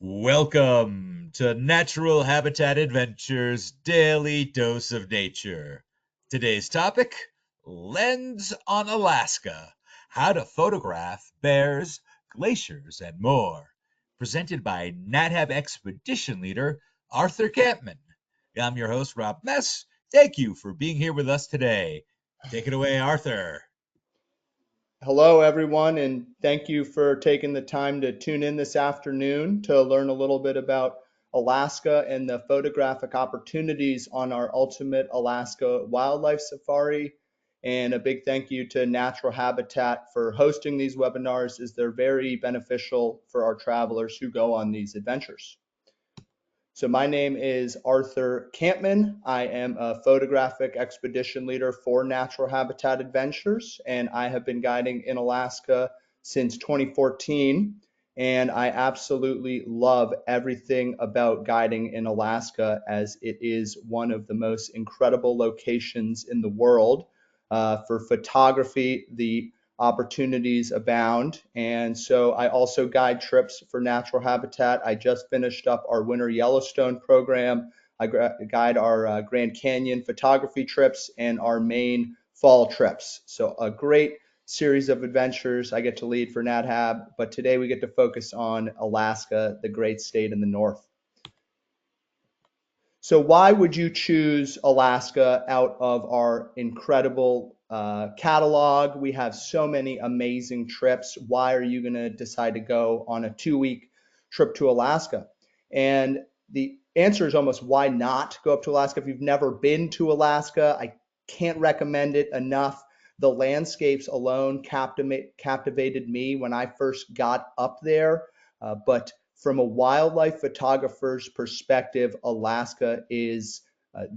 Welcome to Natural Habitat Adventures Daily Dose of Nature. Today's topic, Lens on Alaska, how to photograph bears, glaciers, and more. Presented by NatHab Expedition Leader Arthur Kampmann. I'm your host, Rob Mess. Thank you for being here with us today. Take it away, Arthur. Hello, everyone, and thank you for taking the time to tune in this afternoon to learn a little bit about Alaska and the photographic opportunities on our Ultimate Alaska Wildlife Safari. And a big thank you to Natural Habitat for hosting these webinars, as they're very beneficial for our travelers who go on these adventures. So my name is Arthur Kampmann. I am a photographic expedition leader for Natural Habitat Adventures, and I have been guiding in Alaska since 2014. And I absolutely love everything about guiding in Alaska, as it is one of the most incredible locations in the world. For photography, the opportunities abound. And so I also guide trips for Natural Habitat. I just finished up our Winter Yellowstone program. I guide our Grand Canyon photography trips and our main fall trips. So a great series of adventures I get to lead for NatHab, but today we get to focus on Alaska, the great state in the north. So why would you choose Alaska out of our incredible catalog? We have so many amazing trips. Why are you going to decide to go on a 2-week trip to Alaska? And the answer is almost why not go up to Alaska. If you've never been to Alaska, I can't recommend it enough. The landscapes alone captivated me when I first got up there, but from a wildlife photographer's perspective, Alaska is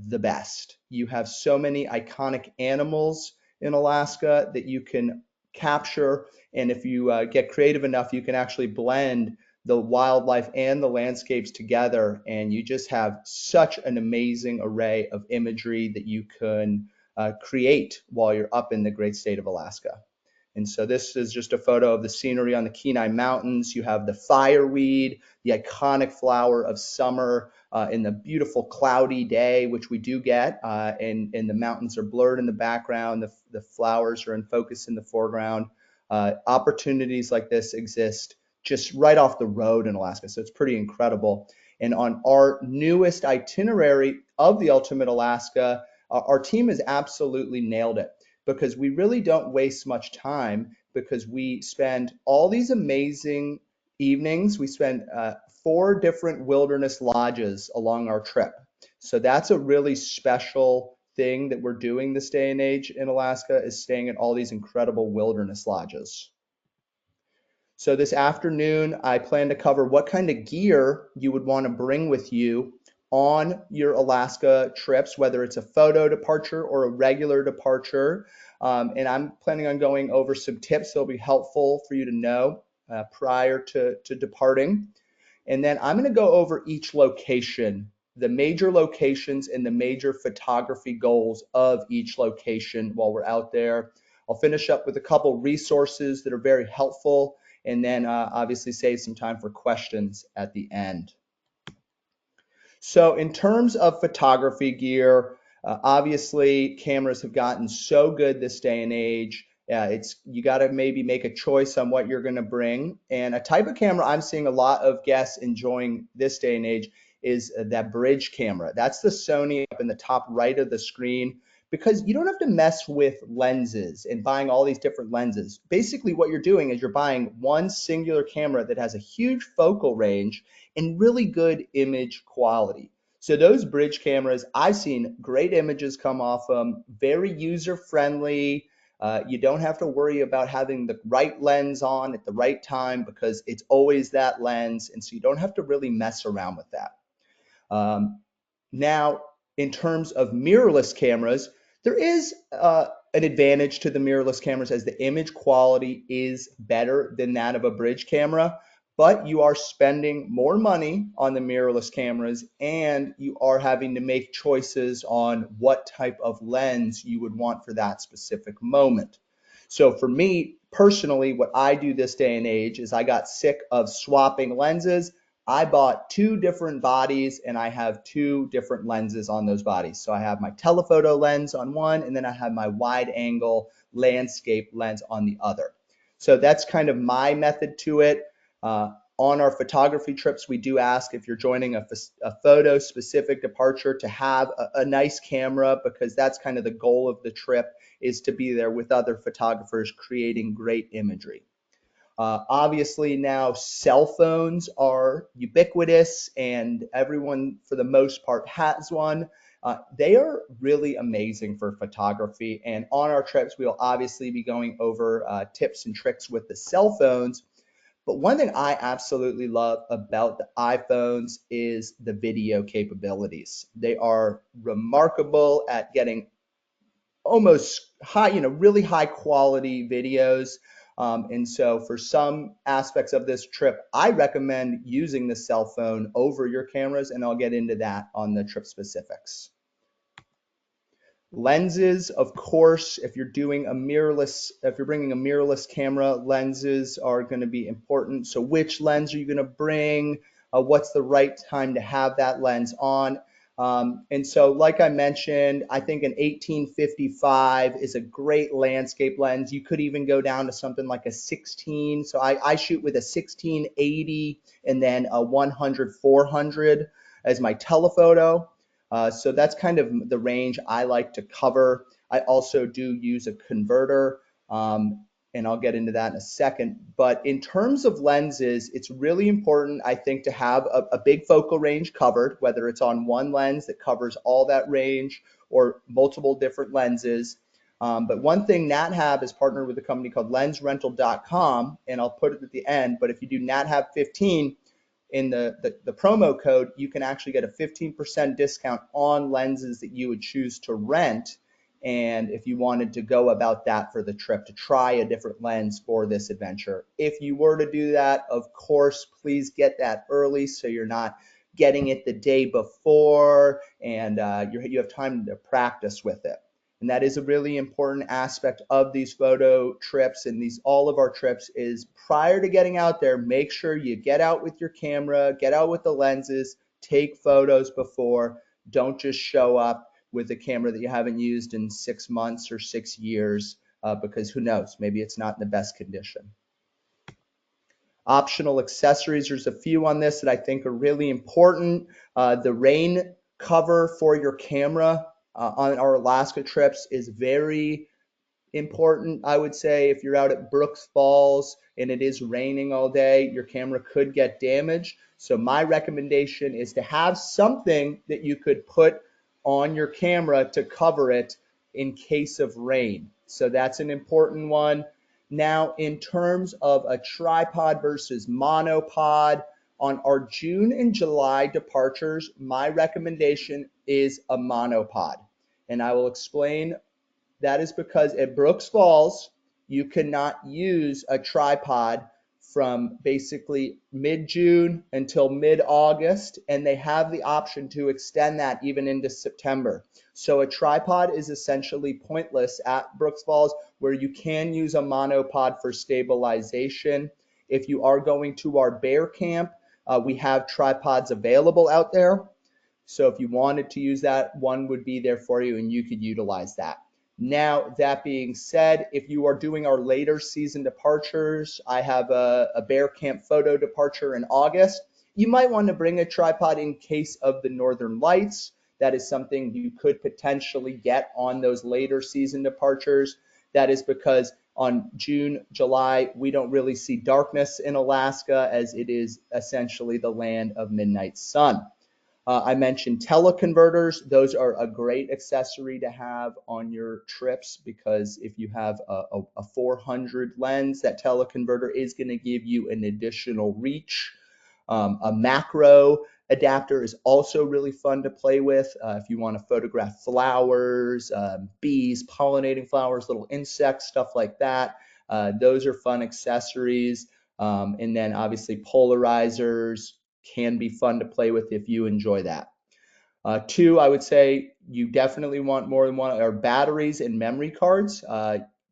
the best. You have so many iconic animals in Alaska that you can capture. And if you get creative enough, you can actually blend the wildlife and the landscapes together. And you just have such an amazing array of imagery that you can create while you're up in the great state of Alaska. And so this is just a photo of the scenery on the Kenai Mountains. You have the fireweed, the iconic flower of summer, in the beautiful cloudy day, which we do get, and the mountains are blurred in the background. The flowers are in focus in the foreground. Opportunities like this exist just right off the road in Alaska, so it's pretty incredible. And on our newest itinerary of the Ultimate Alaska, our team has absolutely nailed it, because we really don't waste much time, because we spend all these amazing evenings. We spend 4 different wilderness lodges along our trip. So that's a really special thing that we're doing this day and age in Alaska, is staying at all these incredible wilderness lodges. So this afternoon, I plan to cover what kind of gear you would want to bring with you on your Alaska trips, whether it's a photo departure or a regular departure. And I'm planning on going over some tips that'll be helpful for you to know prior to departing. And then I'm going to go over each location, the major locations and the major photography goals of each location while we're out there. I'll finish up with a couple resources that are very helpful, and then obviously save some time for questions at the end. So in terms of photography gear, obviously cameras have gotten so good this day and age. You got to maybe make a choice on what you're going to bring. And a type of camera I'm seeing a lot of guests enjoying this day and age is that bridge camera. That's the Sony up in the top right of the screen, because you don't have to mess with lenses and buying all these different lenses. Basically what you're doing is you're buying one singular camera that has a huge focal range and really good image quality. So those bridge cameras, I've seen great images come off them, very user friendly. You don't have to worry about having the right lens on at the right time, because it's always that lens, and so you don't have to really mess around with that. Now, in terms of mirrorless cameras, there is an advantage to the mirrorless cameras, as the image quality is better than that of a bridge camera, but you are spending more money on the mirrorless cameras, and you are having to make choices on what type of lens you would want for that specific moment. So for me personally, what I do this day and age is I got sick of swapping lenses. I bought two different bodies and I have two different lenses on those bodies. So I have my telephoto lens on one, and then I have my wide angle landscape lens on the other. So that's kind of my method to it. On our photography trips, we do ask if you're joining a photo specific departure to have a nice camera, because that's kind of the goal of the trip, is to be there with other photographers creating great imagery. Obviously now cell phones are ubiquitous and everyone for the most part has one. They are really amazing for photography, and on our trips we'll obviously be going over tips and tricks with the cell phones. But one thing I absolutely love about the iPhones is the video capabilities. They are remarkable at getting almost high, really high quality videos. And so for some aspects of this trip, I recommend using the cell phone over your cameras, and I'll get into that on the trip specifics. Lenses, of course, if you're bringing a mirrorless camera, lenses are going to be important. So which lens are you going to bring? What's the right time to have that lens on? And so, like I mentioned, I think an 1855 is a great landscape lens. You could even go down to something like a 16. So I shoot with a 1680 and then a 100-400 as my telephoto. So that's kind of the range I like to cover. I also do use a converter, and I'll get into that in a second. But in terms of lenses, it's really important, I think, to have a big focal range covered, whether it's on one lens that covers all that range or multiple different lenses. But one thing NatHab is partnered with a company called lensrental.com, and I'll put it at the end, but if you do NatHab15, in the promo code, you can actually get a 15% discount on lenses that you would choose to rent. And if you wanted to go about that for the trip, to try a different lens for this adventure. If you were to do that, of course, please get that early so you're not getting it the day before, and you have time to practice with it. And that is a really important aspect of these photo trips, and all of our trips, is prior to getting out there, make sure you get out with your camera, get out with the lenses, take photos before. Don't just show up with a camera that you haven't used in 6 months or 6 years, because who knows, maybe it's not in the best condition. Optional accessories, there's a few on this that I think are really important. The rain cover for your camera on our Alaska trips is very important. I would say if you're out at Brooks Falls and it is raining all day, your camera could get damaged. So my recommendation is to have something that you could put on your camera to cover it in case of rain. So that's an important one. Now, in terms of a tripod versus monopod, on our June and July departures, my recommendation is a monopod. And I will explain. That is because at Brooks Falls, you cannot use a tripod from basically mid-June until mid-August, and they have the option to extend that even into September. So a tripod is essentially pointless at Brooks Falls, where you can use a monopod for stabilization. If you are going to our bear camp, we have tripods available out there. So if you wanted to use that, one would be there for you and you could utilize that. Now, that being said, if you are doing our later season departures, I have a bear camp photo departure in August. You might want to bring a tripod in case of the northern lights. That is something you could potentially get on those later season departures. That is because on June, July, we don't really see darkness in Alaska, as it is essentially the land of midnight sun. I mentioned teleconverters. Those are a great accessory to have on your trips, because if you have a 400 lens, that teleconverter is going to give you an additional reach. A macro adapter is also really fun to play with if you want to photograph flowers, bees, pollinating flowers, little insects, stuff like that. Those are fun accessories. And then obviously polarizers can be fun to play with if you enjoy that. Two, I would say you definitely want more than one, or batteries and memory cards.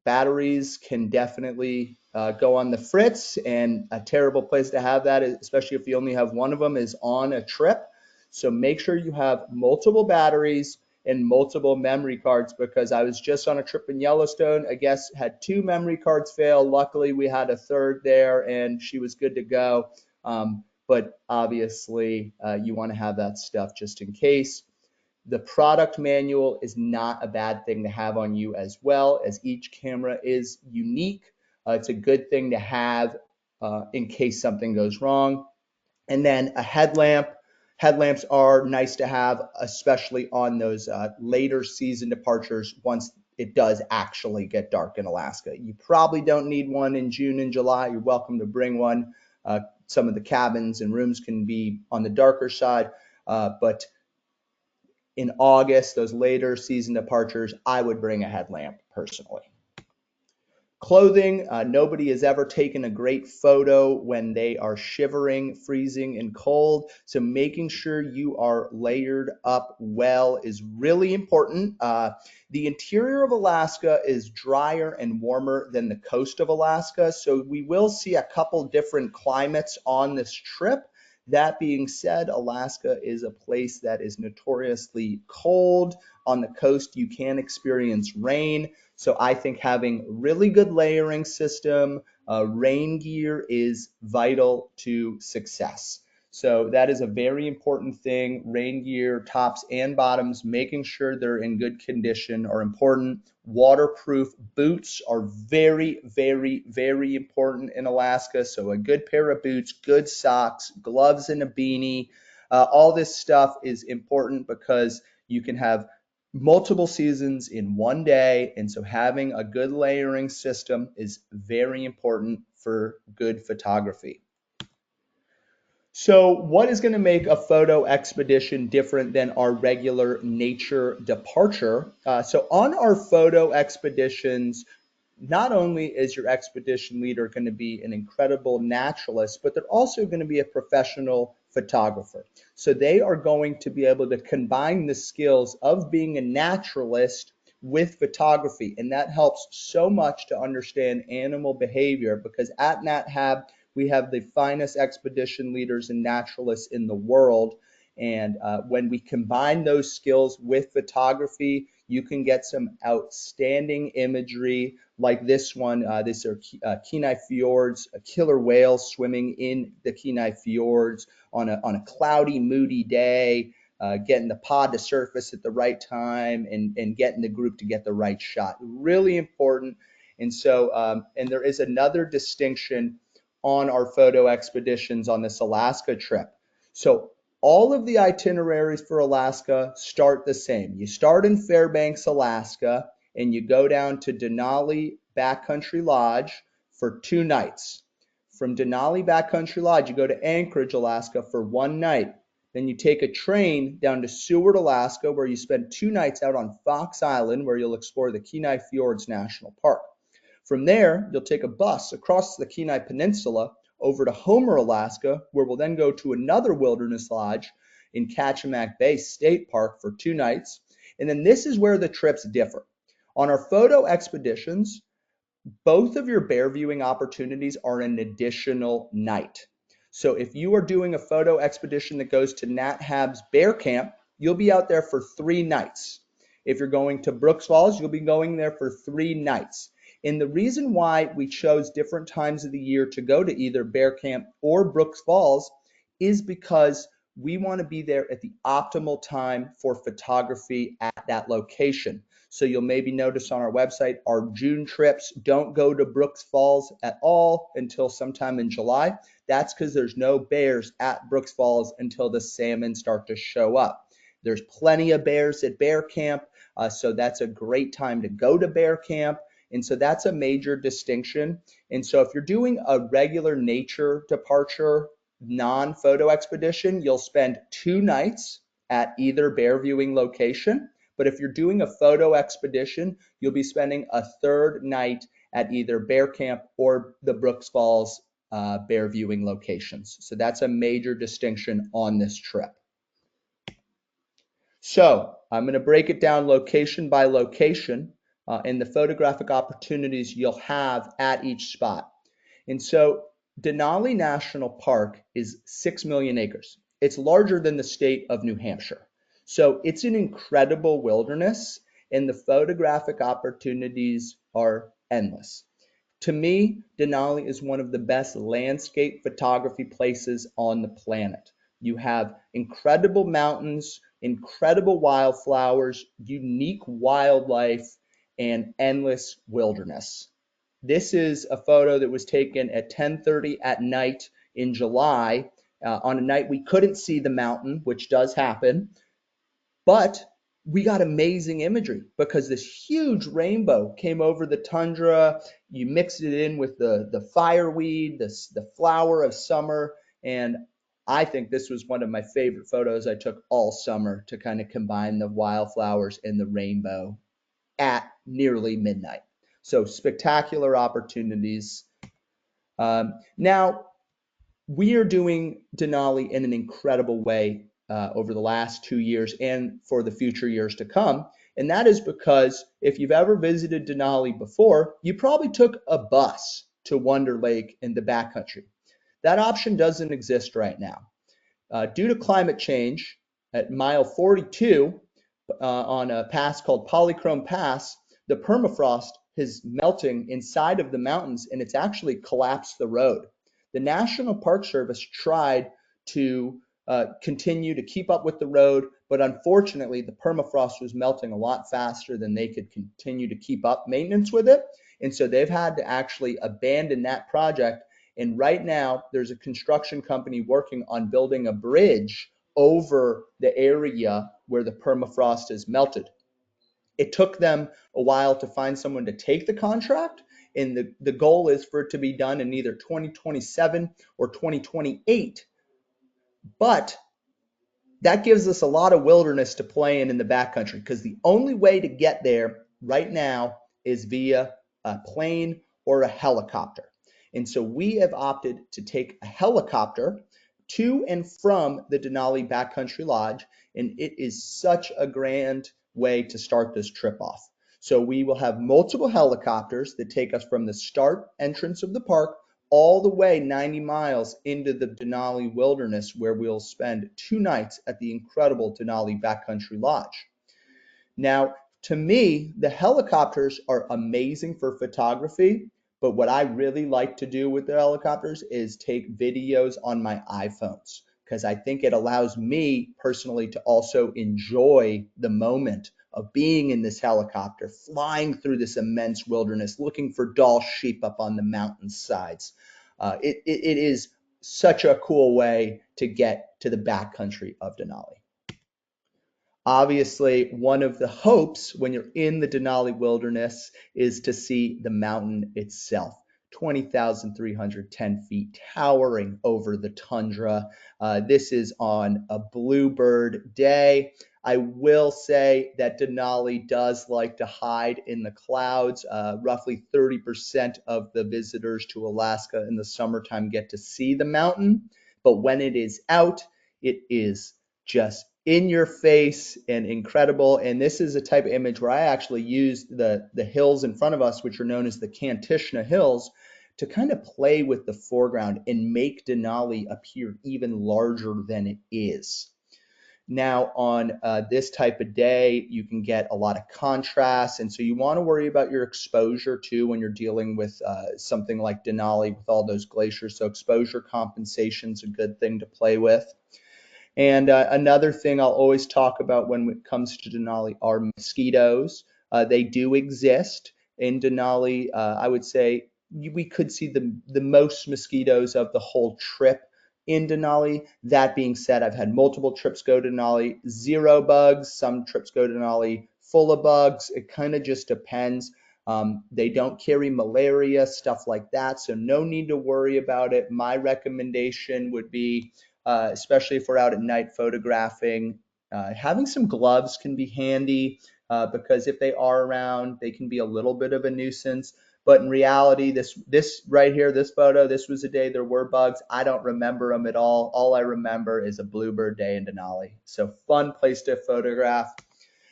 Batteries can definitely go on the fritz, and a terrible place to have that, especially if you only have one of them, is on a trip. So make sure you have multiple batteries and multiple memory cards, because I was just on a trip in Yellowstone. A guest had 2 memory cards fail. Luckily, we had a third there, and she was good to go. But obviously, you want to have that stuff just in case. The product manual is not a bad thing to have on you as well, as each camera is unique. It's a good thing to have in case something goes wrong. And then a headlamp. Headlamps are nice to have, especially on those later season departures once it does actually get dark in Alaska. You probably don't need one in June and July. You're welcome to bring one. Some of the cabins and rooms can be on the darker side, but in August, those later season departures, I would bring a headlamp personally. Clothing, nobody has ever taken a great photo when they are shivering, freezing, and cold. So making sure you are layered up well is really important. The interior of Alaska is drier and warmer than the coast of Alaska. So we will see a couple different climates on this trip. That being said, Alaska is a place that is notoriously cold. On the coast, you can experience rain. So I think having really good layering system, rain gear is vital to success. So that is a very important thing. Rain gear, tops and bottoms, making sure they're in good condition are important. Waterproof boots are very, very, very important in Alaska. So a good pair of boots, good socks, gloves and a beanie. All this stuff is important because you can have multiple seasons in one day. And so having a good layering system is very important for good photography. So what is going to make a photo expedition different than our regular nature departure? So on our photo expeditions, not only is your expedition leader going to be an incredible naturalist, but they're also going to be a professional photographer. So they are going to be able to combine the skills of being a naturalist with photography. And that helps so much to understand animal behavior, because at NatHab, we have the finest expedition leaders and naturalists in the world. And when we combine those skills with photography, you can get some outstanding imagery like this one. These are Kenai fjords, a killer whale swimming in the Kenai fjords on a cloudy, moody day, getting the pod to surface at the right time and getting the group to get the right shot. Really important. And so, and there is another distinction on our photo expeditions on this Alaska trip. So all of the itineraries for Alaska start the same. You start in Fairbanks, Alaska, and you go down to Denali Backcountry Lodge for 2 nights. From Denali Backcountry Lodge, you go to Anchorage, Alaska for 1 night. Then you take a train down to Seward, Alaska, where you spend 2 nights out on Fox Island, where you'll explore the Kenai Fjords National Park. From there, you'll take a bus across the Kenai Peninsula over to Homer, Alaska, where we'll then go to another wilderness lodge in Kachemak Bay State Park for 2 nights. And then this is where the trips differ. On our photo expeditions, both of your bear viewing opportunities are an additional night. So if you are doing a photo expedition that goes to NatHab's Bear Camp, you'll be out there for 3 nights. If you're going to Brooks Falls, you'll be going there for 3 nights. And the reason why we chose different times of the year to go to either Bear Camp or Brooks Falls is because we want to be there at the optimal time for photography at that location. So you'll maybe notice on our website, our June trips don't go to Brooks Falls at all until sometime in July. That's because there's no bears at Brooks Falls until the salmon start to show up. There's plenty of bears at Bear Camp, so that's a great time to go to Bear Camp. And so that's a major distinction. And so if you're doing a regular nature departure, non-photo expedition, you'll spend 2 nights at either bear viewing location. But if you're doing a photo expedition, you'll be spending a 3rd night at either Bear Camp or the Brooks Falls bear viewing locations. So that's a major distinction on this trip. So I'm going to break it down location by location and the photographic opportunities you'll have at each spot. And so Denali National Park is 6 million acres. It's larger than the state of New Hampshire. So it's an incredible wilderness, and the photographic opportunities are endless. To me, Denali is one of the best landscape photography places on the planet. You have incredible mountains, incredible wildflowers, unique wildlife, and endless wilderness. This is a photo that was taken at 10:30 at night in July, on a night we couldn't see the mountain, which does happen, but we got amazing imagery because this huge rainbow came over the tundra. You mixed it in with the fireweed, the flower of summer, and I think this was one of my favorite photos I took all summer to kind of combine the wildflowers and the rainbow at nearly midnight. So spectacular opportunities. Now, we are doing Denali in an incredible way over the last 2 years and for the future years to come. And that is because if you've ever visited Denali before, you probably took a bus to Wonder Lake in the backcountry. That option doesn't exist right now. Due to climate change, at mile 42 on a pass called Polychrome Pass, the permafrost is melting inside of the mountains and it's actually collapsed the road. The National Park Service tried to continue to keep up with the road, but unfortunately, the permafrost was melting a lot faster than they could continue to keep up maintenance with it. And so they've had to actually abandon that project. And right now, there's a construction company working on building a bridge over the area where the permafrost is melted. It took them a while to find someone to take the contract, and the goal is for it to be done in either 2027 or 2028. But that gives us a lot of wilderness to play in the backcountry because the only way to get there right now is via a plane or a helicopter. And so we have opted to take a helicopter to and from the Denali Backcountry Lodge, and it is such a grand way to start this trip off. So we will have multiple helicopters that take us from the start entrance of the park all the way 90 miles into the Denali Wilderness, where we'll spend 2 nights at the incredible Denali Backcountry Lodge. Now, to me, the helicopters are amazing for photography, but what I really like to do with the helicopters is take videos on my iPhones because I think it allows me personally to also enjoy the moment of being in this helicopter, flying through this immense wilderness, looking for Dall sheep up on the mountain sides. It is such a cool way to get to the backcountry of Denali. Obviously, one of the hopes when you're in the Denali Wilderness is to see the mountain itself. 20,310 feet towering over the tundra. This is on a bluebird day. I will say that Denali does like to hide in the clouds. Roughly 30% of the visitors to Alaska in the summertime get to see the mountain, but when it is out, it is just in your face and incredible. And this is a type of image where I actually used the hills in front of us, which are known as the Kantishna Hills, to kind of play with the foreground and make Denali appear even larger than it is. Now, on this type of day, you can get a lot of contrast. And so you want to worry about your exposure too when you're dealing with something like Denali with all those glaciers. So exposure compensation is a good thing to play with. And another thing I'll always talk about when it comes to Denali are mosquitoes. They do exist in Denali. I would say we could see the most mosquitoes of the whole trip in Denali. That being said, I've had multiple trips go to Denali, zero bugs. Some trips go to Denali full of bugs. It kind of just depends. They don't carry malaria, stuff like that. So no need to worry about it. My recommendation would be especially if we're out at night photographing. Having some gloves can be handy because if they are around, they can be a little bit of a nuisance. But in reality, this right here, this photo, this was a day there were bugs. I don't remember them at all. All I remember is a bluebird day in Denali. So fun place to photograph.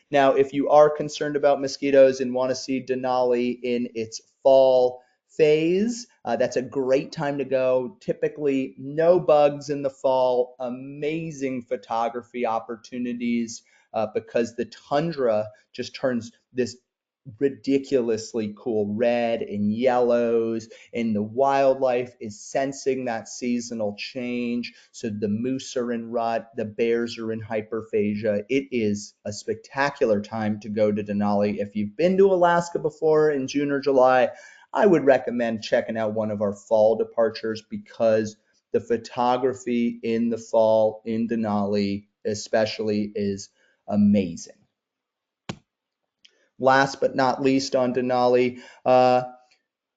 Now, if you are concerned about mosquitoes and want to see Denali in its fall phase. That's a great time to go. Typically, no bugs in the fall, amazing photography opportunities because the tundra just turns this ridiculously cool red and yellows, and the wildlife is sensing that seasonal change. So the moose are in rut, the bears are in hyperphagia. It is a spectacular time to go to Denali. If you've been to Alaska before in June or July, I would recommend checking out one of our fall departures because the photography in the fall in Denali especially is amazing. Last but not least on Denali,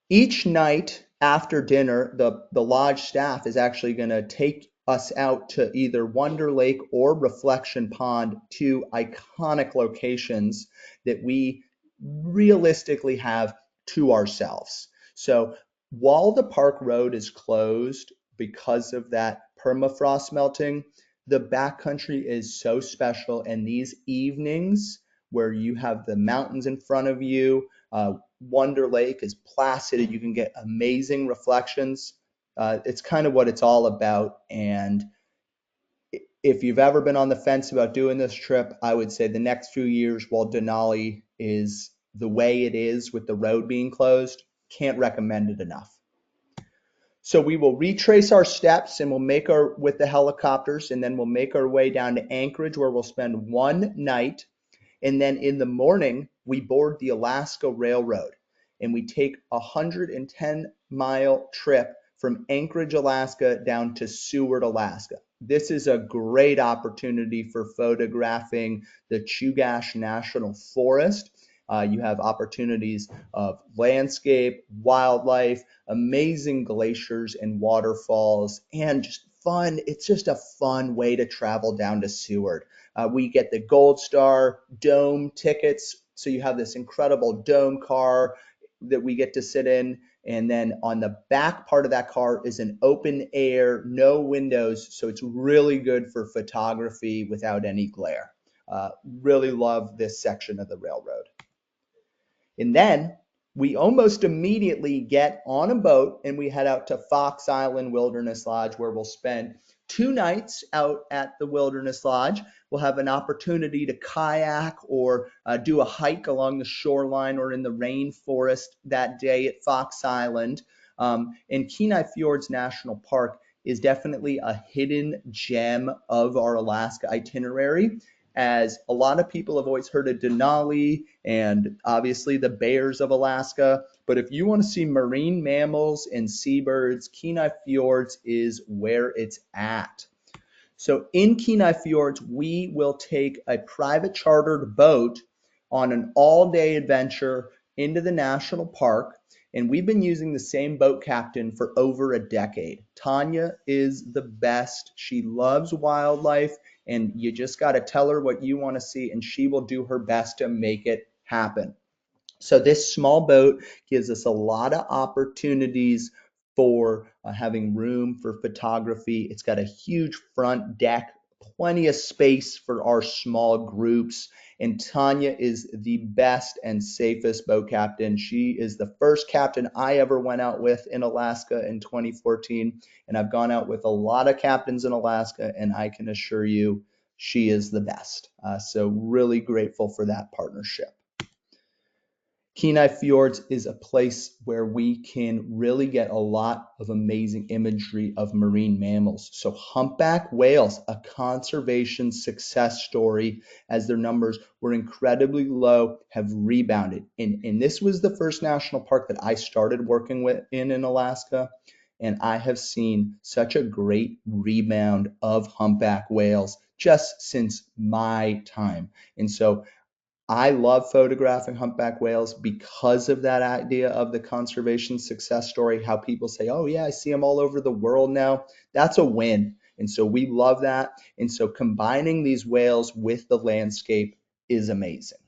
each night after dinner, the lodge staff is actually going to take us out to either Wonder Lake or Reflection Pond, two iconic locations that we realistically have to ourselves. So while the park road is closed because of that permafrost melting, the backcountry is so special, and these evenings where you have the mountains in front of you, Wonder Lake is placid and you can get amazing reflections. It's kind of what it's all about. And if you've ever been on the fence about doing this trip, I would say the next few years, while Denali is the way it is with the road being closed, can't recommend it enough. So we will retrace our steps and we'll make our with the helicopters, and then we'll make our way down to Anchorage where we'll spend one night. And then in the morning, we board the Alaska Railroad and we take a 110-mile trip from Anchorage, Alaska down to Seward, Alaska. This is a great opportunity for photographing the Chugach National Forest. You have opportunities of landscape, wildlife, amazing glaciers and waterfalls, and just fun. It's just a fun way to travel down to Seward. We get the Gold Star Dome tickets, so you have this incredible dome car that we get to sit in, and then on the back part of that car is an open air, no windows, so it's really good for photography without any glare. Really love this section of the railroad. And then we almost immediately get on a boat and we head out to Fox Island Wilderness Lodge, where we'll spend 2 nights out at the Wilderness Lodge. We'll have an opportunity to kayak or do a hike along the shoreline or in the rainforest that day at Fox Island. And Kenai Fjords National Park is definitely a hidden gem of our Alaska itinerary, as a lot of people have always heard of Denali and obviously the bears of Alaska. But if you want to see marine mammals and seabirds, Kenai Fjords is where it's at. So in Kenai Fjords, we will take a private chartered boat on an all-day adventure into the national park. And we've been using the same boat captain for over a decade. Tanya is the best. She loves wildlife, and you just got to tell her what you want to see, and she will do her best to make it happen. So this small boat gives us a lot of opportunities for having room for photography. It's got a huge front deck, plenty of space for our small groups. And Tanya is the best and safest boat captain. She is the first captain I ever went out with in Alaska in 2014. And I've gone out with a lot of captains in Alaska, and I can assure you she is the best. So really grateful for that partnership. Kenai Fjords is a place where we can really get a lot of amazing imagery of marine mammals. So humpback whales, a conservation success story, as their numbers were incredibly low, have rebounded. And this was the first national park that I started working with in Alaska. And I have seen such a great rebound of humpback whales just since my time. And so I love photographing humpback whales because of that idea of the conservation success story, how people say, oh yeah, I see them all over the world now. That's a win. And so we love that. And so combining these whales with the landscape is amazing.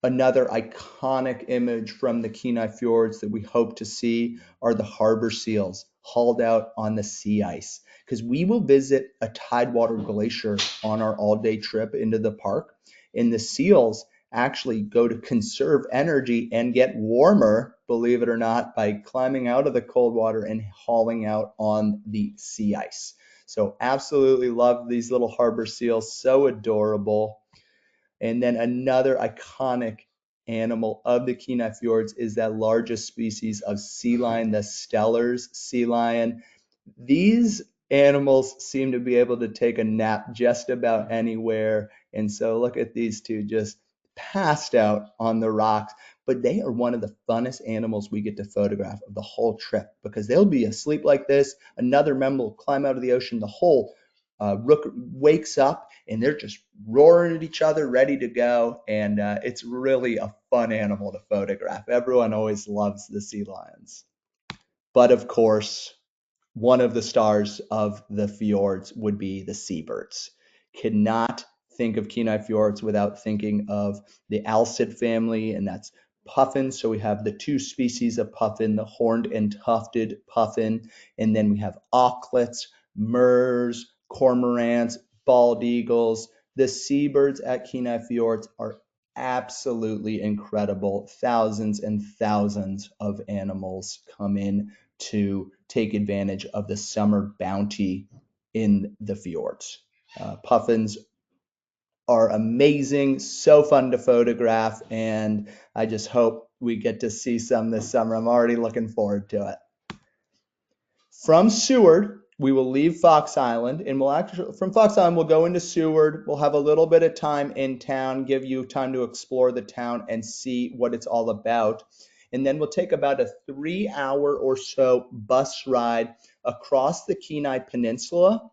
Another iconic image from the Kenai Fjords that we hope to see are the harbor seals hauled out on the sea ice, because we will visit a tidewater glacier on our all-day trip into the park, and the seals actually go to conserve energy and get warmer believe it or not, by climbing out of the cold water and hauling out on the sea ice. So absolutely love these little harbor seals, so adorable. And then another iconic animal of the Kenai Fjords is that largest species of sea lion, the Steller's sea lion. These animals seem to be able to take a nap just about anywhere. And so look at these two just passed out on the rocks. But they are one of the funnest animals we get to photograph of the whole trip because they'll be asleep like this. Another member will climb out of the ocean. The whole rook wakes up and they're just roaring at each other, ready to go. And it's really a fun animal to photograph. Everyone always loves the sea lions. But of course, one of the stars of the fjords would be the seabirds. Cannot think of Kenai Fjords without thinking of the alcid family, and that's puffins. So we have the two species of puffin, the horned and tufted puffin, and then we have auklets, murres, cormorants, bald eagles. The seabirds at Kenai Fjords are absolutely incredible. Thousands and thousands of animals come in to take advantage of the summer bounty in the fjords. Puffins are amazing, so fun to photograph, and I just hope we get to see some this summer. I'm already looking forward to it. From Seward, we will leave Fox Island, and we'll actually, from Fox Island, we'll go into Seward. We'll have a little bit of time in town, give you time to explore the town and see what it's all about. And then we'll take about a 3-hour or so bus ride across the Kenai Peninsula,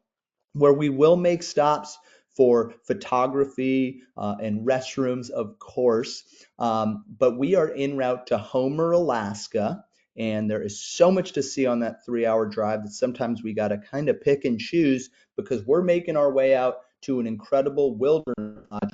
where we will make stops for photography and restrooms, of course. But we are en route to Homer, Alaska. And there is so much to see on that 3-hour drive that sometimes we got to kind of pick and choose because we're making our way out to an incredible wilderness lodge,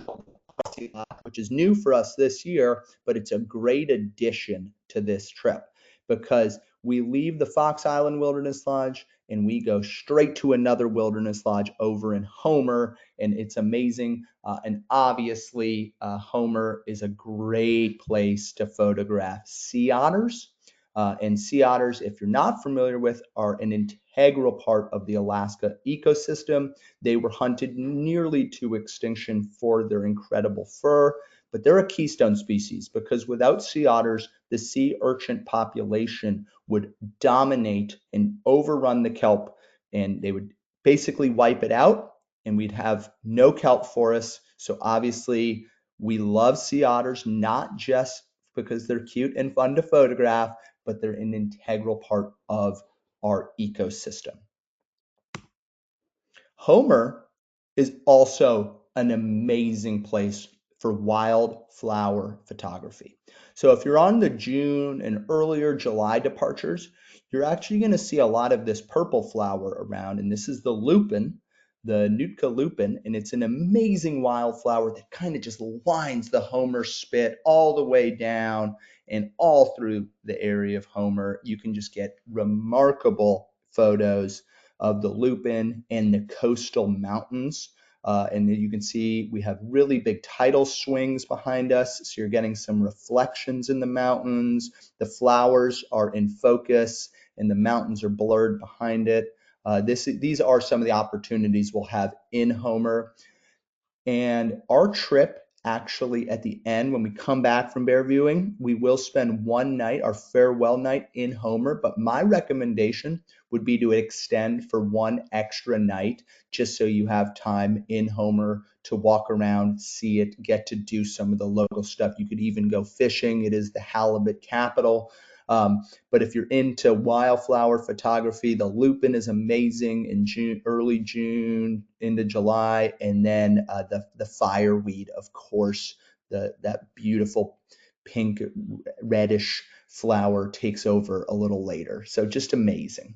which is new for us this year, but it's a great addition to this trip because we leave the Fox Island Wilderness Lodge and we go straight to another wilderness lodge over in Homer, and it's amazing. And obviously, Homer is a great place to photograph sea otters. And sea otters, if you're not familiar with, are an integral part of the Alaska ecosystem. They were hunted nearly to extinction for their incredible fur, but they're a keystone species because without sea otters, the sea urchin population would dominate and overrun the kelp, and they would basically wipe it out, and we'd have no kelp forests. So obviously, we love sea otters, not just because they're cute and fun to photograph, but they're an integral part of our ecosystem. Homer is also an amazing place for wildflower photography. So if you're on the June and earlier July departures, you're actually going to see a lot of this purple flower around, and this is the lupin, the Nootka lupin, and it's an amazing wildflower that kind of just lines the Homer spit all the way down and all through the area of Homer. You can just get remarkable photos of the lupin and the coastal mountains. And you can see we have really big tidal swings behind us. So you're getting some reflections in the mountains. The flowers are in focus and the mountains are blurred behind it. These are some of the opportunities we'll have in Homer. And our trip, actually, at the end, when we come back from bear viewing, we will spend one night, our farewell night in Homer. But my recommendation would be to extend for one extra night, just so you have time in Homer to walk around, see it, get to do some of the local stuff. You could even go fishing. It is the halibut capital. But if you're into wildflower photography, the lupin is amazing in June, early June into July, and then the fireweed, of course, that beautiful pink reddish flower takes over a little later. So just amazing.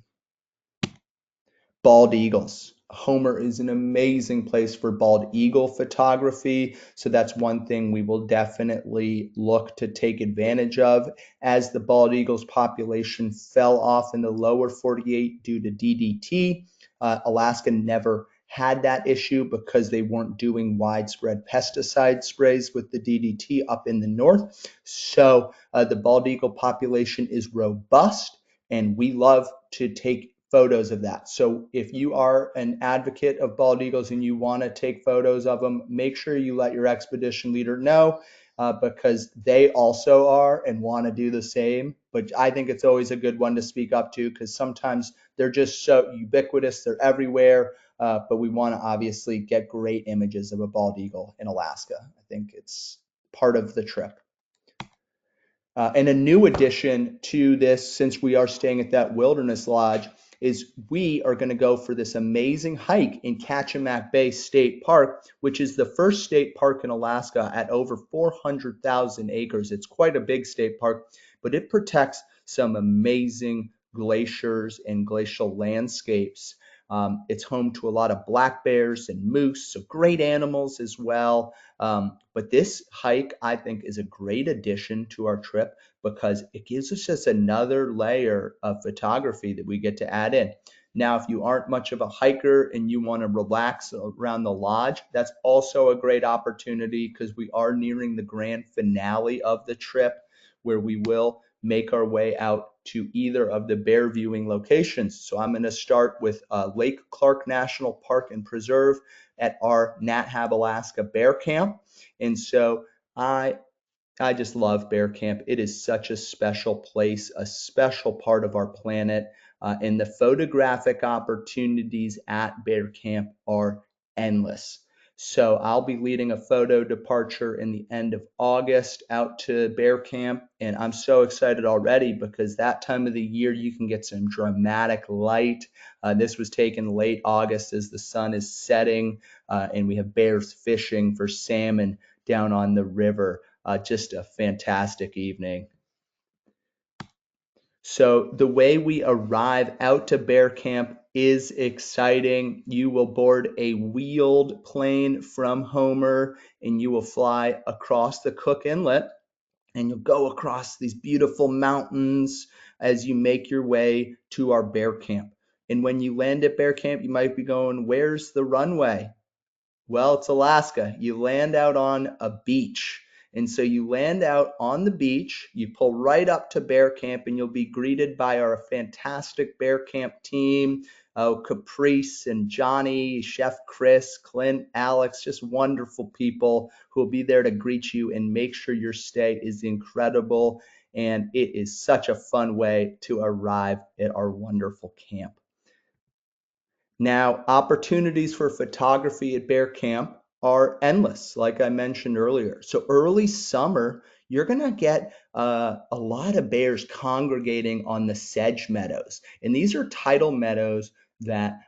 Bald eagles. Homer is an amazing place for bald eagle photography. So that's one thing we will definitely look to take advantage of. As the bald eagles population fell off in the lower 48 due to DDT, Alaska never had that issue because they weren't doing widespread pesticide sprays with the DDT up in the north. So the bald eagle population is robust, and we love to take photos of that. So if you are an advocate of bald eagles and you want to take photos of them, make sure you let your expedition leader know, because they also are and want to do the same. But I think it's always a good one to speak up to, because sometimes they're just so ubiquitous, they're everywhere. But we want to obviously get great images of a bald eagle in Alaska. I think it's part of the trip. And a new addition to this, since we are staying at that wilderness lodge, is we are going to go for this amazing hike in Kachemak Bay State Park, which is the first state park in Alaska at over 400,000 acres. It's quite a big state park, but it protects some amazing glaciers and glacial landscapes. It's home to a lot of black bears and moose, so great animals as well. But this hike, I think, is a great addition to our trip because it gives us just another layer of photography that we get to add in. Now, if you aren't much of a hiker and you want to relax around the lodge, that's also a great opportunity because we are nearing the grand finale of the trip, where we will make our way out to either of the bear viewing locations. So I'm going to start with Lake Clark National Park and Preserve at our Nat Hab, Alaska Bear Camp. And so I just love Bear Camp. It is such a special place, a special part of our planet. And the photographic opportunities at Bear Camp are endless. So I'll be leading a photo departure in the end of August out to Bear Camp. And I'm so excited already because that time of the year you can get some dramatic light. This was taken late August as the sun is setting, and we have bears fishing for salmon down on the river. Just a fantastic evening. So the way we arrive out to Bear Camp is exciting. You will board a wheeled plane from Homer, and you will fly across the Cook Inlet, and you'll go across these beautiful mountains as you make your way to our Bear Camp. And when you land at Bear Camp, you might be going, where's the runway? Well, it's Alaska. You land out on a beach. And so you land out on the beach, you pull right up to Bear Camp, and you'll be greeted by our fantastic Bear Camp team. Caprice and Johnny, Chef Chris, Clint, Alex, just wonderful people who will be there to greet you and make sure your stay is incredible. And it is such a fun way to arrive at our wonderful camp. Now, opportunities for photography at Bear Camp are endless, like I mentioned earlier. So early summer, you're going to get a lot of bears congregating on the sedge meadows. And these are tidal meadows that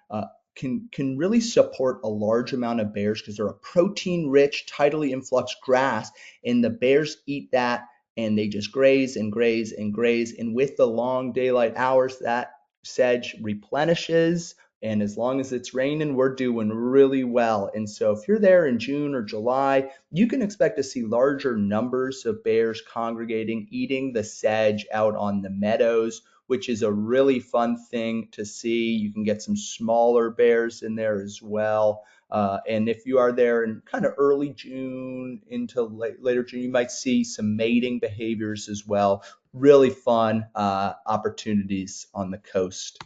can really support a large amount of bears because they're a protein-rich, tidally influxed grass, and the bears eat that, and they just graze and graze and graze. And with the long daylight hours, that sedge replenishes, and as long as it's raining, we're doing really well. And so if you're there in June or July, you can expect to see larger numbers of bears congregating, eating the sedge out on the meadows, which is a really fun thing to see. You can get some smaller bears in there as well. And if you are there in kind of early June into later June, you might see some mating behaviors as well. Really fun opportunities on the coast.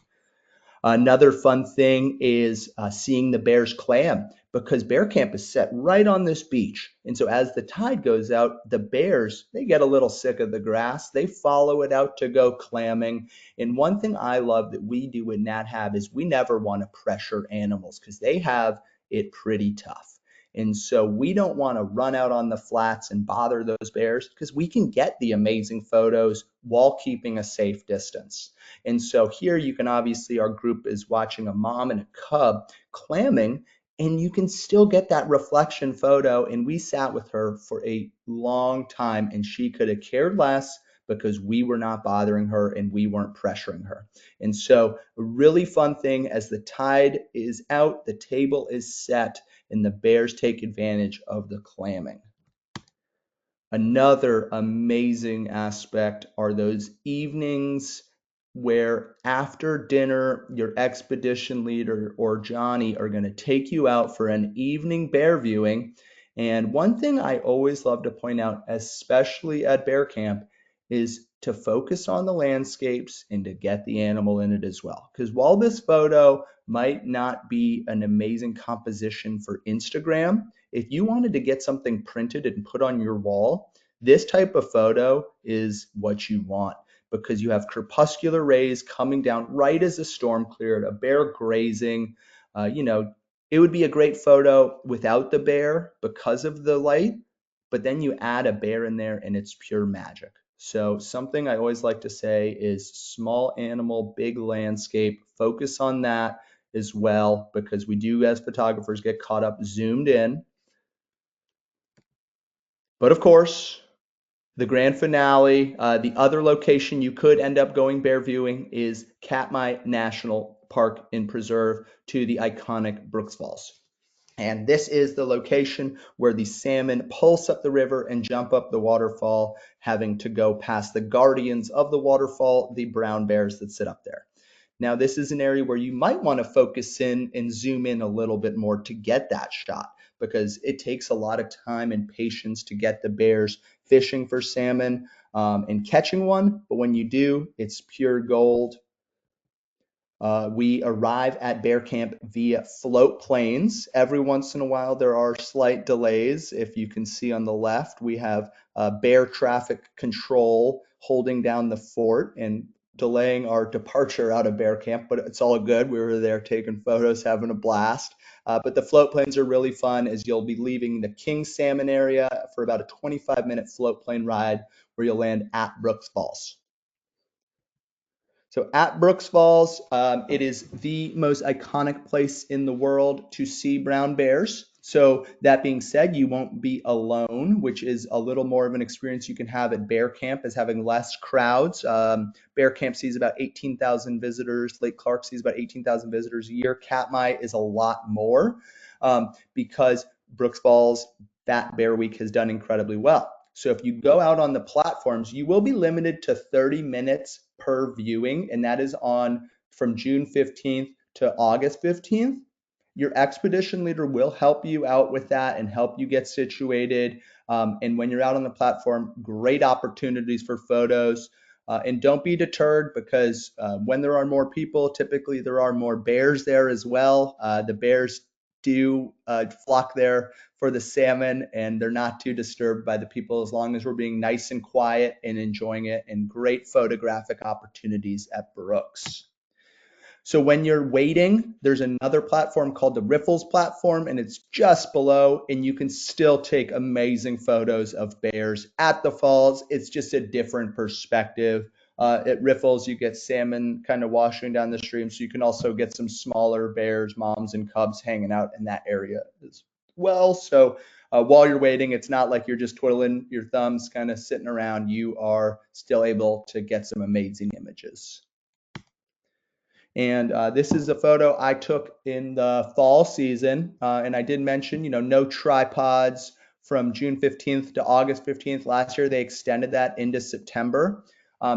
Another fun thing is seeing the bears clam, because Bear Camp is set right on this beach. And so as the tide goes out, the bears, they get a little sick of the grass. They follow it out to go clamming. And one thing I love that we do in Nat Hab is we never want to pressure animals because they have it pretty tough. And so we don't want to run out on the flats and bother those bears because we can get the amazing photos while keeping a safe distance. And so here you can obviously, our group is watching a mom and a cub clamming, and you can still get that reflection photo. And we sat with her for a long time, and she could have cared less because we were not bothering her and we weren't pressuring her. And so a really fun thing, as the tide is out, the table is set, and the bears take advantage of the clamming. Another amazing aspect are those evenings where after dinner, your expedition leader or Johnny are going to take you out for an evening bear viewing. And one thing I always love to point out, especially at bear camp, is to focus on the landscapes and to get the animal in it as well. Because while this photo might not be an amazing composition for Instagram, if you wanted to get something printed and put on your wall, this type of photo is what you want, because you have crepuscular rays coming down right as the storm cleared, a bear grazing. You know, it would be a great photo without the bear because of the light, but then you add a bear in there and it's pure magic. So something I always like to say is small animal, big landscape, focus on that as well, because we do as photographers get caught up zoomed in. But of course, the grand finale, the other location you could end up going bear viewing is Katmai National Park and Preserve to the iconic Brooks Falls. And this is the location where the salmon pulse up the river and jump up the waterfall, having to go past the guardians of the waterfall, the brown bears that sit up there. Now, this is an area where you might want to focus in and zoom in a little bit more to get that shot, because it takes a lot of time and patience to get the bears fishing for salmon and catching one. But when you do, it's pure gold. We arrive at bear camp via float planes. Every once in a while, there are slight delays. If you can see on the left, we have bear traffic control holding down the fort and delaying our departure out of bear camp, but it's all good. We were there taking photos, having a blast. But the float planes are really fun, as you'll be leaving the King Salmon area for about a 25-minute float plane ride where you'll land at Brooks Falls. So at Brooks Falls, it is the most iconic place in the world to see brown bears. So that being said, you won't be alone, which is a little more of an experience you can have at Bear Camp, as having less crowds. Bear Camp sees about 18,000 visitors. Lake Clark sees about 18,000 visitors a year. Katmai is a lot more because Brooks Falls, that Bear Week has done incredibly well. So if you go out on the platforms, you will be limited to 30 minutes per viewing, and that is on from June 15th to August 15th. Your expedition leader will help you out with that and help you get situated. And when you're out on the platform, great opportunities for photos. And don't be deterred, because when there are more people, typically there are more bears there as well. The bears do flock there for the salmon, and they're not too disturbed by the people as long as we're being nice and quiet and enjoying it, and great photographic opportunities at Brooks. So when you're waiting, there's another platform called the Riffles platform, and it's just below, and you can still take amazing photos of bears at the falls. It's just a different perspective. At Riffles, you get salmon kind of washing down the stream, so you can also get some smaller bears, moms and cubs hanging out in that area as well. So while you're waiting, it's not like you're just twiddling your thumbs, kind of sitting around. You are still able to get some amazing images. And this is a photo I took in the fall season. And I did mention, no tripods from June 15th to August 15th. Last year, they extended that into September.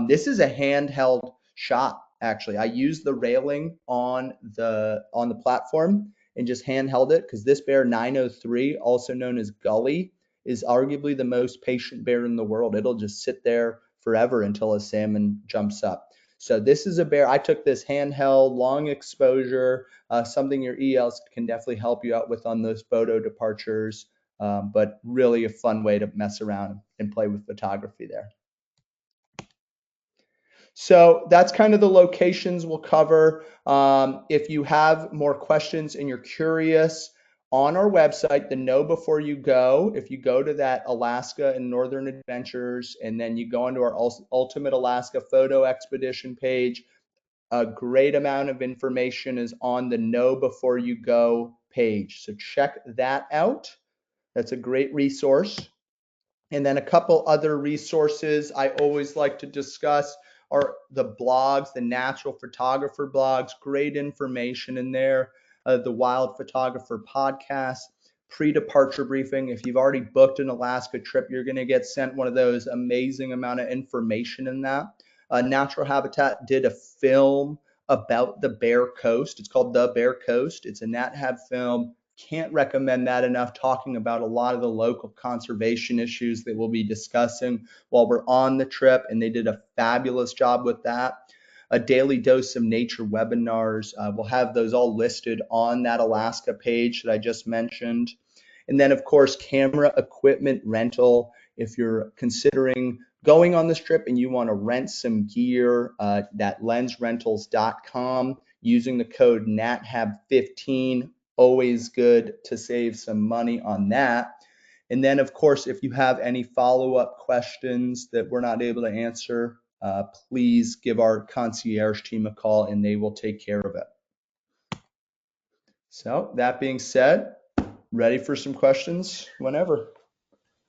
This is a handheld shot, actually. I used the railing on the platform and just handheld it, because this bear 903, also known as Gully, is arguably the most patient bear in the world. It'll just sit there forever until a salmon jumps up. So this is a bear. I took this handheld, long exposure, something your ELs can definitely help you out with on those photo departures, but really a fun way to mess around and play with photography there. So that's kind of the locations we'll cover. If you have more questions and you're curious, on our website, the Know Before You Go, if you go to that Alaska and Northern Adventures, and then you go into our Ultimate Alaska Photo Expedition page, a great amount of information is on the Know Before You Go page. So check that out. That's a great resource. And then a couple other resources I always like to discuss are the blogs, the natural photographer blogs, great information in there. The Wild Photographer podcast, pre-departure briefing. If you've already booked an Alaska trip, you're going to get sent one of those amazing amount of information in that. Natural Habitat did a film about the Bear Coast. It's called The Bear Coast. It's a Nat Hab film. Can't recommend that enough, talking about a lot of the local conservation issues that we'll be discussing while we're on the trip, and they did a fabulous job with that. A daily dose of nature webinars. We'll have those all listed on that Alaska page that I just mentioned. And then, of course, camera equipment rental. If you're considering going on this trip and you want to rent some gear, that lensrentals.com using the code NATHAB15, always good to save some money on that. And then, of course, if you have any follow-up questions that we're not able to answer, please give our concierge team a call and they will take care of it. So that being said, ready for some questions whenever.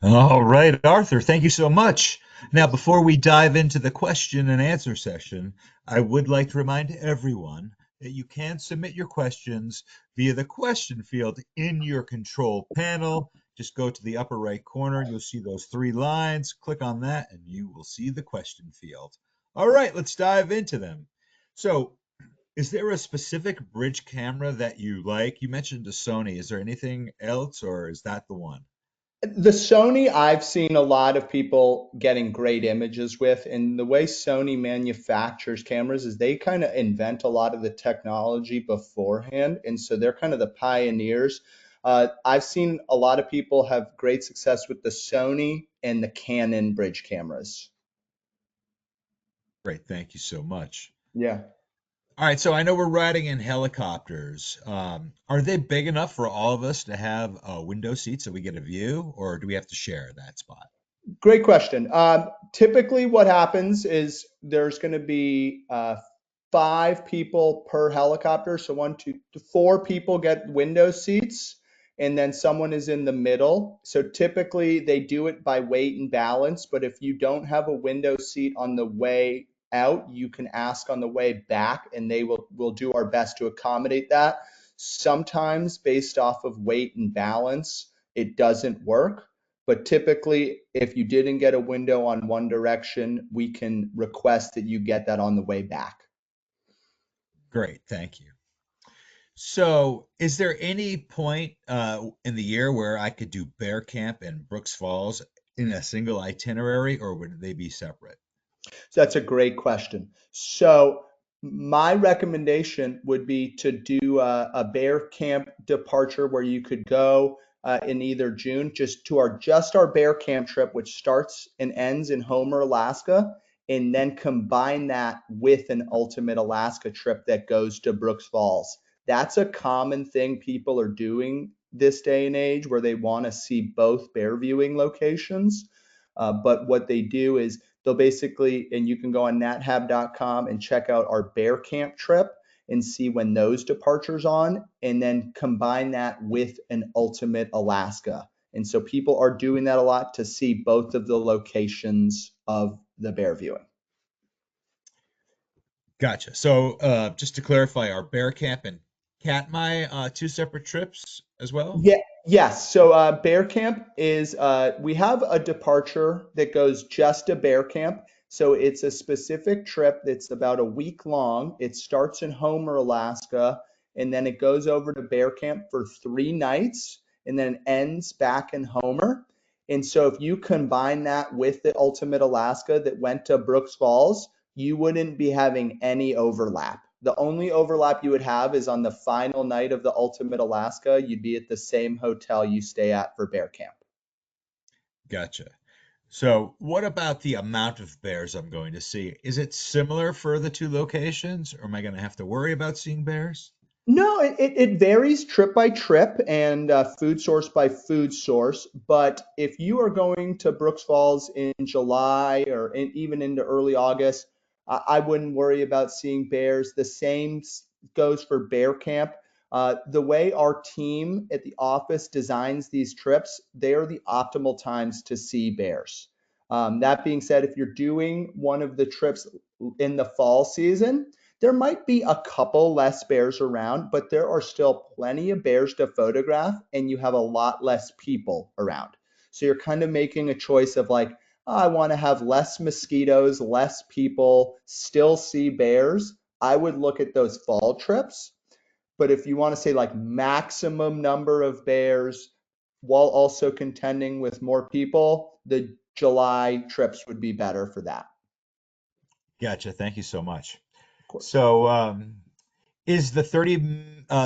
All right, Arthur, thank you so much. Now, before we dive into the question and answer session, I would like to remind everyone that you can submit your questions via the question field in your control panel. Just go to the upper right corner, you'll see those three lines. Click on that, and you will see the question field. All right, let's dive into them. So, is there a specific bridge camera that you like? You mentioned a Sony. Is there anything else, or is that the one? The Sony, I've seen a lot of people getting great images with, and the way Sony manufactures cameras is they kind of invent a lot of the technology beforehand, and so they're kind of the pioneers. I've seen a lot of people have great success with the Sony and the Canon bridge cameras. Great, thank you so much. Yeah. All right, so I know we're riding in helicopters. Are they big enough for all of us to have a window seat so we get a view, or do we have to share that spot? Great question. Typically, what happens is there's going to be 5 people per helicopter. So one, two, 4 people get window seats, and then someone is in the middle. So typically, they do it by weight and balance. But if you don't have a window seat on the way out, you can ask on the way back, and they will do our best to accommodate that. Sometimes, based off of weight and balance, it doesn't work, but typically, if you didn't get a window on one direction, we can request that you get that on the way back. Great, thank you. So, is there any point in the year where I could do bear camp in Brooks Falls in a single itinerary, or would they be separate? So that's a great question. So my recommendation would be to do a bear camp departure where you could go in either June, just our bear camp trip, which starts and ends in Homer, Alaska, and then combine that with an ultimate Alaska trip that goes to Brooks Falls. That's a common thing people are doing this day and age where they want to see both bear viewing locations. But what they do is they'll basically, and you can go on nathab.com and check out our bear camp trip and see when those departures on, and then combine that with an ultimate Alaska. And so people are doing that a lot to see both of the locations of the bear viewing. Gotcha. So, just to clarify, are bear camp and Katmai two separate trips as well? Yeah, yes. So bear camp is we have a departure that goes just to bear camp. So it's a specific trip that's about a week long. It starts in Homer, Alaska, and then it goes over to bear camp for 3 nights, and then ends back in Homer. And so if you combine that with the Ultimate Alaska that went to Brooks Falls, you wouldn't be having any overlap. The only overlap you would have is on the final night of the Ultimate Alaska, you'd be at the same hotel you stay at for bear camp. Gotcha. So, what about the amount of bears I'm going to see? Is it similar for the two locations, or am I going to have to worry about seeing bears? No, it varies trip by trip and food source by food source. But if you are going to Brooks Falls in July or even into early August, I wouldn't worry about seeing bears. The same goes for bear camp. The way our team at the office designs these trips, they are the optimal times to see bears. That being said, if you're doing one of the trips in the fall season, there might be a couple less bears around, but there are still plenty of bears to photograph, and you have a lot less people around. So you're kind of making a choice of like, I want to have less mosquitoes, less people, still see bears, I would look at those fall trips. But if you want to say like maximum number of bears while also contending with more people, the July trips would be better for that. Gotcha. Thank you so much. Of course. So, is the 30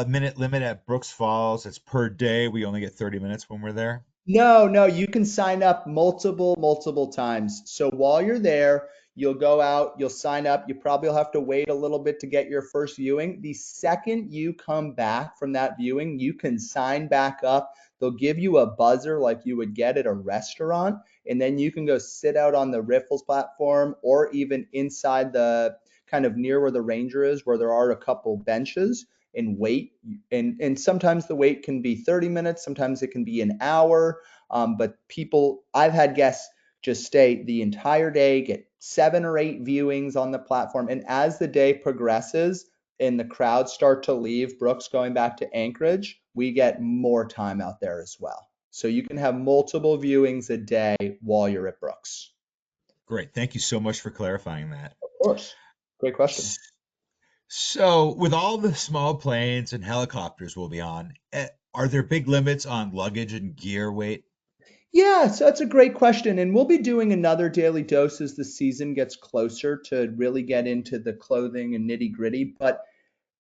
minute limit at Brooks Falls? It's per day. We only get 30 minutes when we're there. No, no, you can sign up multiple times. So while you're there, you'll go out, you'll sign up. You probably will have to wait a little bit to get your first viewing. The second you come back from that viewing, you can sign back up. They'll give you a buzzer like you would get at a restaurant, and then you can go sit out on the Riffles platform or even inside the kind of near where the ranger is, where there are a couple benches and wait. And sometimes the wait can be 30 minutes, sometimes it can be an hour. But people, I've had guests just stay the entire day, get 7 or 8 viewings on the platform. And as the day progresses and the crowds start to leave Brooks going back to Anchorage, we get more time out there as well. So you can have multiple viewings a day while you're at Brooks. Great. Thank you so much for clarifying that. Of course. Great question. S- So, with all the small planes and helicopters we'll be on, are there big limits on luggage and gear weight? Yeah, so that's a great question. And we'll be doing another daily dose as the season gets closer to really get into the clothing and nitty gritty. But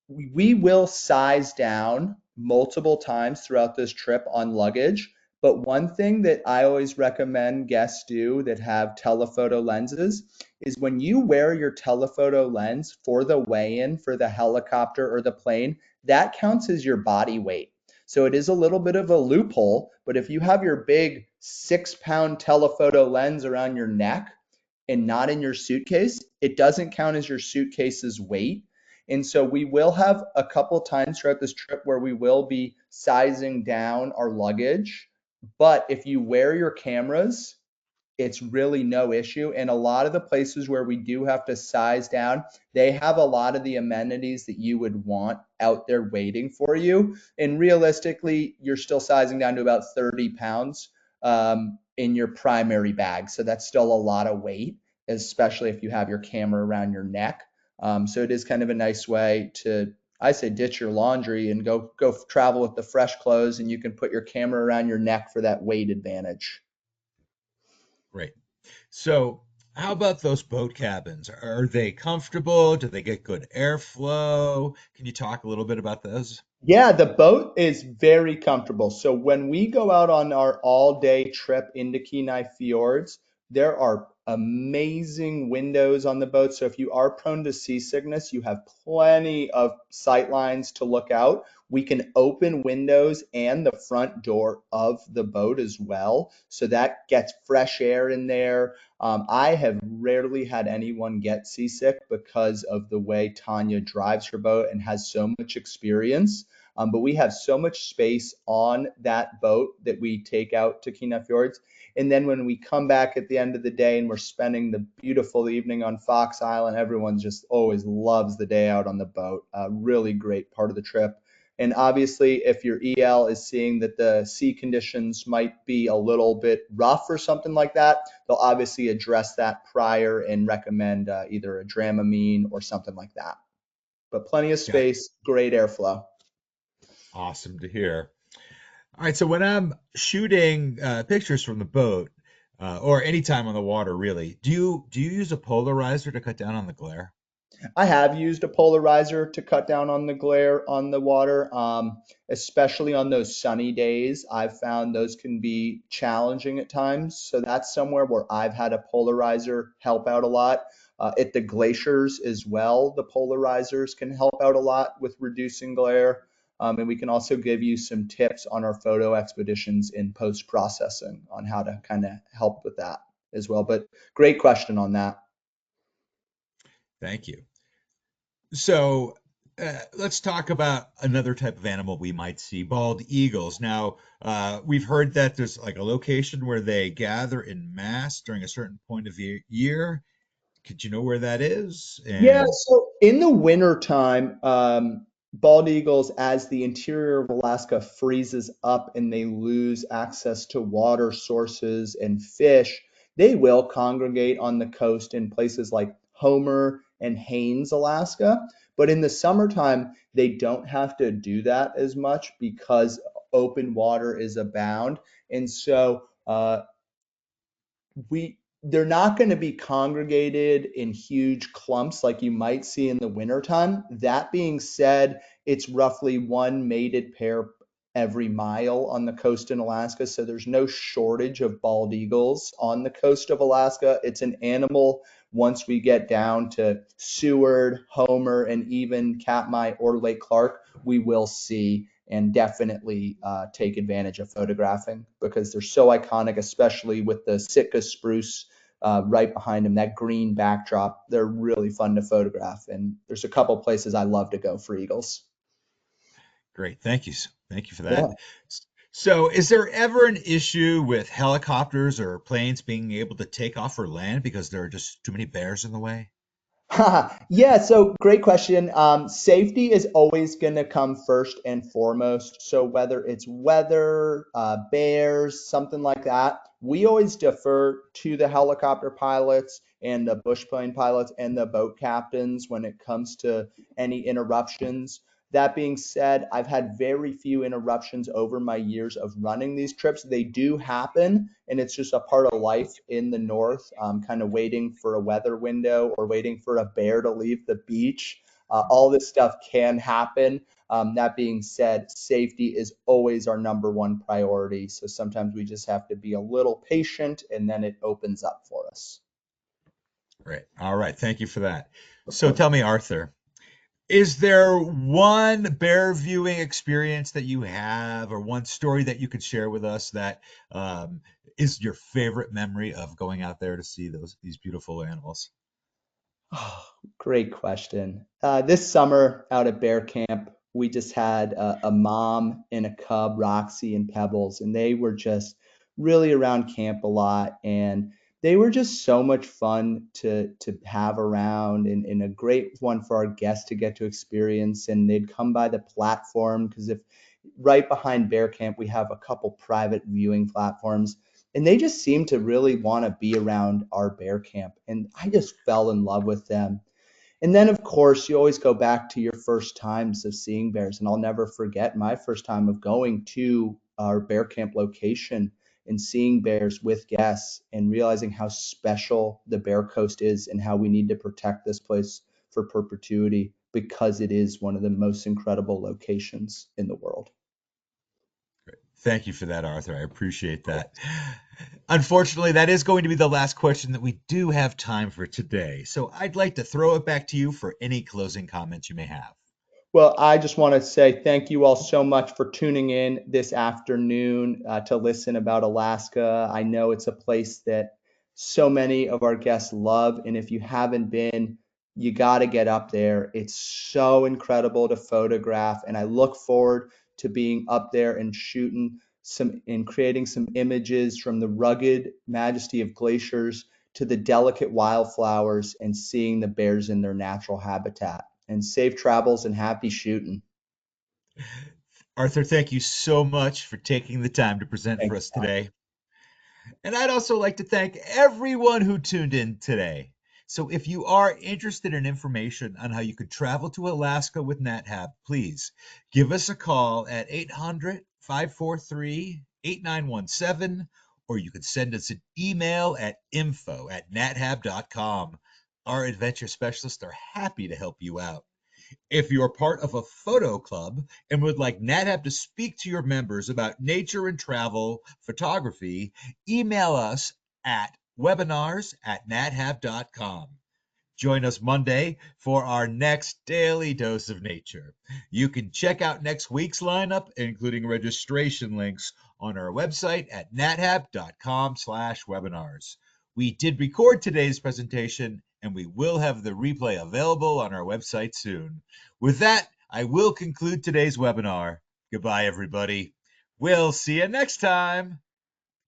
we will size down multiple times throughout this trip on luggage. But one thing that I always recommend guests do that have telephoto lenses is when you wear your telephoto lens for the weigh in for the helicopter or the plane, that counts as your body weight. So it is a little bit of a loophole, but if you have your big 6 pound telephoto lens around your neck and not in your suitcase, it doesn't count as your suitcase's weight. And so we will have a couple times throughout this trip where we will be sizing down our luggage. But if you wear your cameras, it's really no issue. And a lot of the places where we do have to size down, they have a lot of the amenities that you would want out there waiting for you. And realistically, you're still sizing down to about 30 pounds in your primary bag. So that's still a lot of weight, especially if you have your camera around your neck. So it is kind of a nice way to, I say, ditch your laundry and go travel with the fresh clothes, and you can put your camera around your neck for that weight advantage. Great. So, how about those boat cabins? Are they comfortable? Do they get good airflow? Can you talk a little bit about those? Yeah, the boat is very comfortable. So when we go out on our all-day trip into Kenai Fjords, there are amazing windows on the boat. So if you are prone to seasickness, you have plenty of sight lines to look out. We can open windows and the front door of the boat as well. So that gets fresh air in there. I have rarely had anyone get seasick because of the way Tanya drives her boat and has so much experience. But we have so much space on that boat that we take out to Kenai Fjords. And then when we come back at the end of the day and we're spending the beautiful evening on Fox Island, everyone just always loves the day out on the boat. Really great part of the trip. And obviously, if your EL is seeing that the sea conditions might be a little bit rough or something like that, they'll obviously address that prior and recommend either a Dramamine or something like that. But plenty of Got space, great airflow. awesome to hear. All right, so when I'm shooting pictures from the boat, or any time on the water, really, do you use a polarizer to cut down on the glare? I have used a polarizer to cut down on the glare on the water, especially on those sunny days. I've found those can be challenging at times. So that's somewhere where I've had a polarizer help out a lot. At the glaciers as well, the polarizers can help out a lot with reducing glare. And we can also give you some tips on our photo expeditions in post processing on how to kind of help with that as well. But great question on that. Thank you. So let's talk about another type of animal we might see, bald eagles. Now, we've heard that there's like a location where they gather in mass during a certain point of the year. Could you know where that is? Yeah, And so in the winter time, bald eagles, as the interior of Alaska freezes up and they lose access to water sources and fish, they will congregate on the coast in places like Homer and Haines, Alaska. But in the summertime, they don't have to do that as much because open water is abound. And so we they're not going to be congregated in huge clumps like you might see in the wintertime. That being said, it's roughly one mated pair every mile on the coast in Alaska. So there's no shortage of bald eagles on the coast of Alaska. It's an animal once we get down to Seward, Homer, and even Katmai or Lake Clark, we will see and definitely take advantage of photographing because they're so iconic, especially with the Sitka spruce right behind them, that green backdrop. They're really fun to photograph. And there's a couple places I love to go for eagles. Great. Thank you. Thank you for Yeah. that. So, is there ever an issue with helicopters or planes being able to take off or land because there are just too many bears in the way? Yeah, so great question. Safety is always going to come first and foremost. So whether it's weather, bears, something like that, we always defer to the helicopter pilots and the bush plane pilots and the boat captains when it comes to any interruptions. That being said, I've had very few interruptions over my years of running these trips. They do happen, and it's just a part of life in the north, kind of waiting for a weather window or waiting for a bear to leave the beach. All this stuff can happen. That being said, safety is always our number one priority. So sometimes we just have to be a little patient and then it opens up for us. Right. All right. Thank you for that. Of So, course. tell me, Arthur, is there one bear viewing experience that you have, or one story that you could share with us that um, is your favorite memory of going out there to see these beautiful animals? Oh, great question. This summer out at Bear Camp, we just had a mom and a cub, Roxy and Pebbles, and they were just really around camp a lot. And they were just so much fun to have around and a great one for our guests to get to experience. And they'd come by the platform because if right behind Bear Camp, we have a couple private viewing platforms and they just seem to really want to be around our bear camp and I just fell in love with them. And then of course you always go back to your first times of seeing bears, and I'll never forget my first time of going to our bear camp location and seeing bears with guests and realizing how special the bear coast is and how we need to protect this place for perpetuity because it is one of the most incredible locations in the world. Thank you for that, Arthur. I appreciate that. Unfortunately, that is going to be the last question that we do have time for today. So I'd like to throw it back to you for any closing comments you may have. Well, I just want to say thank you all so much for tuning in this afternoon to listen about Alaska. I know it's a place that so many of our guests love. And if you haven't been, you got to get up there. It's so incredible to photograph. And I look forward to being up there and shooting some and creating some images from the rugged majesty of glaciers to the delicate wildflowers and seeing the bears in their natural habitat. And safe travels and happy shooting. Arthur, thank you so much for taking the time to present for Thanks, us John. today. And I'd also like to thank everyone who tuned in today. So if you are interested in information on how you could travel to Alaska with NatHab, please give us a call at 800-543-8917, or you could send us an email at info@nathab.com. Our adventure specialists are happy to help you out. If you're part of a photo club and would like NatHab to speak to your members about nature and travel photography, email us at webinars@nathab.com. Join us Monday for our next daily dose of nature. You can check out next week's lineup, including registration links, on our website at nathab.com/webinars. We did record today's presentation, and we will have the replay available on our website soon. With that, I will conclude today's webinar. Goodbye, everybody. We'll see you next time.